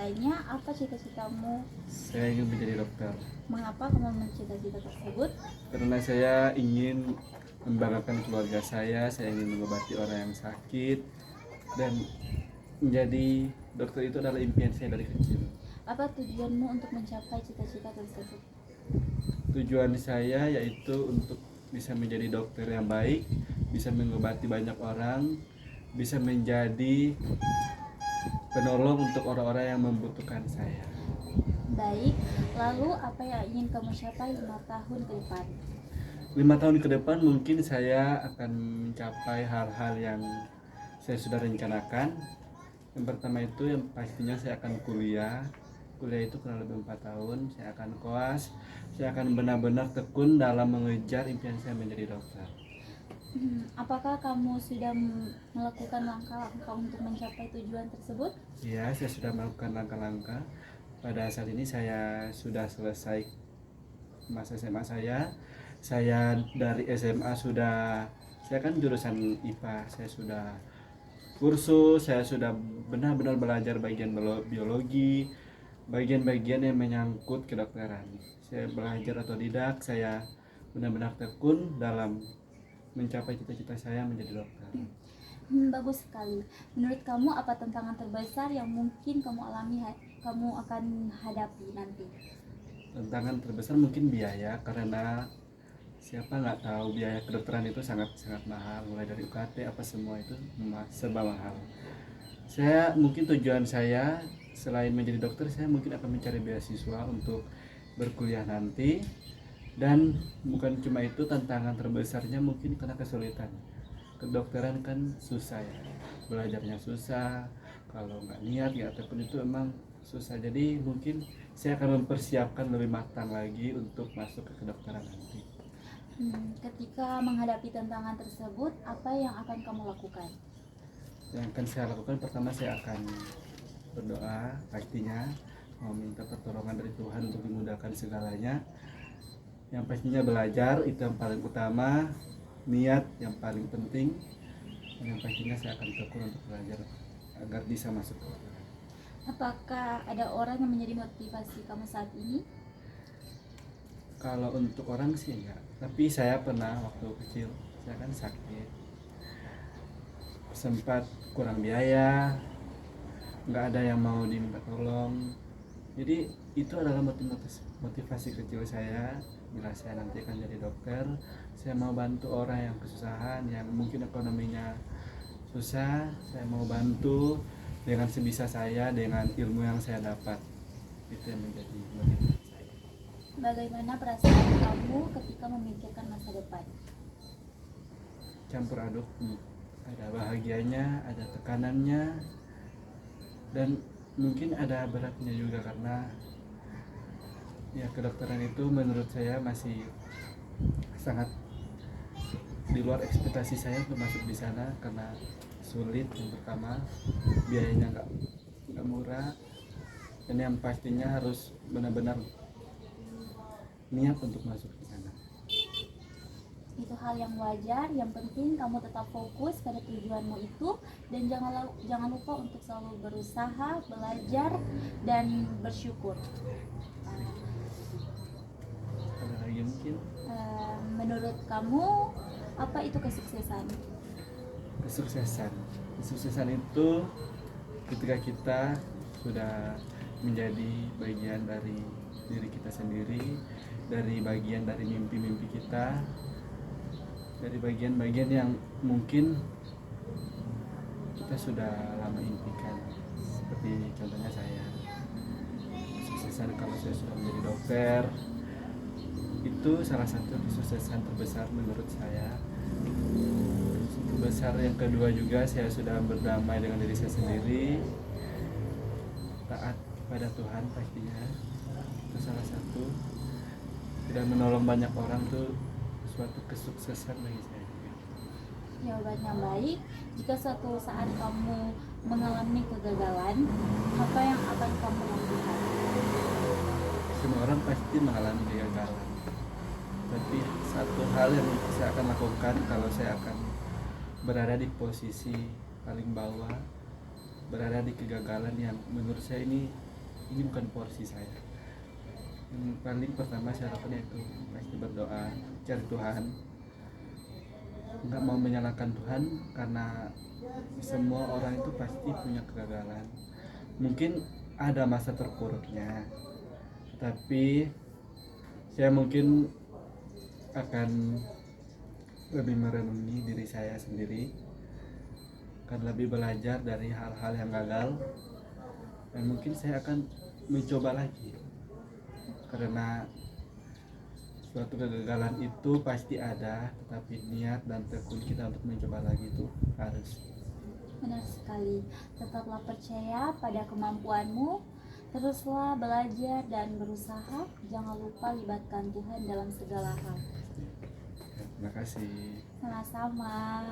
mengecapainya. Apa cita-citamu? Saya ingin menjadi dokter Mengapa kamu mencita-cita tersebut? karena saya ingin membanggakan keluarga saya ingin mengobati orang yang sakit, dan menjadi dokter itu adalah impian saya dari kecil. Apa tujuanmu untuk mencapai cita-cita tersebut? Tujuan saya yaitu untuk bisa menjadi dokter yang baik, bisa mengobati banyak orang, bisa menjadi penolong untuk orang-orang yang membutuhkan saya. Baik, lalu apa yang ingin kamu capai 5 tahun ke depan? 5 tahun ke depan mungkin saya akan mencapai hal-hal yang saya sudah rencanakan. Yang pertama itu yang pastinya saya akan kuliah itu kurang lebih 4 tahun. Saya akan koas, saya akan benar-benar tekun dalam mengejar impian saya menjadi dokter. Apakah kamu sudah melakukan langkah-langkah untuk mencapai tujuan tersebut? Ya, saya sudah melakukan langkah-langkah. Pada saat ini saya sudah selesai masa SMA saya. Saya dari SMA saya kan jurusan IPA, saya sudah kursus, saya sudah benar-benar belajar bagian biologi, bagian-bagian yang menyangkut kedokteran. Saya belajar otodidak, saya benar-benar tekun dalam mencapai cita-cita saya menjadi dokter. Bagus sekali. Menurut kamu apa tantangan terbesar yang mungkin kamu akan hadapi nanti? Tantangan terbesar mungkin biaya, karena siapa nggak tahu biaya kedokteran itu sangat mahal, mulai dari UKT apa semua itu serba mahal. Saya mungkin tujuan saya selain menjadi dokter, saya mungkin akan mencari beasiswa untuk berkuliah nanti. Dan bukan cuma itu, tantangan terbesarnya mungkin karena kesulitan. Kedokteran kan susah ya, belajarnya susah, kalau nggak niat nggak tekun itu emang susah. Jadi mungkin saya akan mempersiapkan lebih matang lagi untuk masuk ke kedokteran nanti. Ketika menghadapi tantangan tersebut, apa yang akan kamu lakukan? Yang akan saya lakukan, pertama saya akan berdoa, pastinya mau minta pertolongan dari Tuhan untuk dimudahkan segalanya. Yang pastinya belajar itu yang paling utama, niat yang paling penting, dan yang pastinya saya akan tekun untuk belajar agar bisa masuk ke kedokteran. Apakah ada orang yang menjadi motivasi kamu saat ini? Kalau untuk orang sih enggak, tapi saya pernah waktu kecil, saya kan sakit, sempat kurang biaya, nggak ada yang mau diminta tolong. Jadi itu adalah motivasi kecil saya. Bila saya nanti akan jadi dokter, saya mau bantu orang yang kesusahan, yang mungkin ekonominya susah. Saya mau bantu dengan sebisa saya, dengan ilmu yang saya dapat. Itu yang menjadi motivasi saya. Bagaimana perasaan kamu ketika memikirkan masa depan? Campur aduk, ada bahagianya, ada tekanannya, dan mungkin ada beratnya juga, karena ya kedokteran itu menurut saya masih sangat di luar ekspektasi saya untuk masuk di sana, karena sulit. Yang pertama, biayanya nggak murah, dan yang pastinya harus benar-benar niat untuk masuk di sana. Itu hal yang wajar, yang penting kamu tetap fokus pada tujuanmu itu, dan jangan lupa untuk selalu berusaha, belajar, dan bersyukur. Ada lagi mungkin? Menurut kamu apa itu kesuksesan? Kesuksesan itu ketika kita sudah menjadi bagian dari diri kita sendiri, dari bagian dari mimpi-mimpi kita, dari bagian-bagian yang mungkin kita sudah lama impikan. Seperti contohnya saya, kesuksesan kalau saya sudah menjadi dokter, itu salah satu kesuksesan terbesar menurut saya. Besar yang kedua juga, saya sudah berdamai dengan diri saya sendiri, taat pada Tuhan pastinya. Itu salah satu, tidak menolong banyak orang tuh suatu kesuksesan bagi saya juga. Jawaban yang baik. Jika suatu saat kamu mengalami kegagalan, apa yang akan kamu lakukan? Semua orang pasti mengalami kegagalan, tapi satu hal yang saya akan lakukan kalau saya akan berada di posisi paling bawah, berada di kegagalan yang menurut saya ini ini bukan porsi saya. Yang paling pertama saya lakukan yaitu pasti berdoa, cari Tuhan, nggak mau menyalahkan Tuhan, karena semua orang itu pasti punya kegagalan. Mungkin ada masa terpuruknya, tapi saya mungkin akan lebih merenungi diri saya sendiri, akan lebih belajar dari hal-hal yang gagal, dan mungkin saya akan mencoba lagi, karena suatu kegagalan itu pasti ada, tetapi niat dan tekun kita untuk mencoba lagi itu harus. Benar sekali. Tetaplah percaya pada kemampuanmu. Teruslah belajar dan berusaha. Jangan lupa libatkan Tuhan dalam segala hal. Terima kasih. Sama-sama.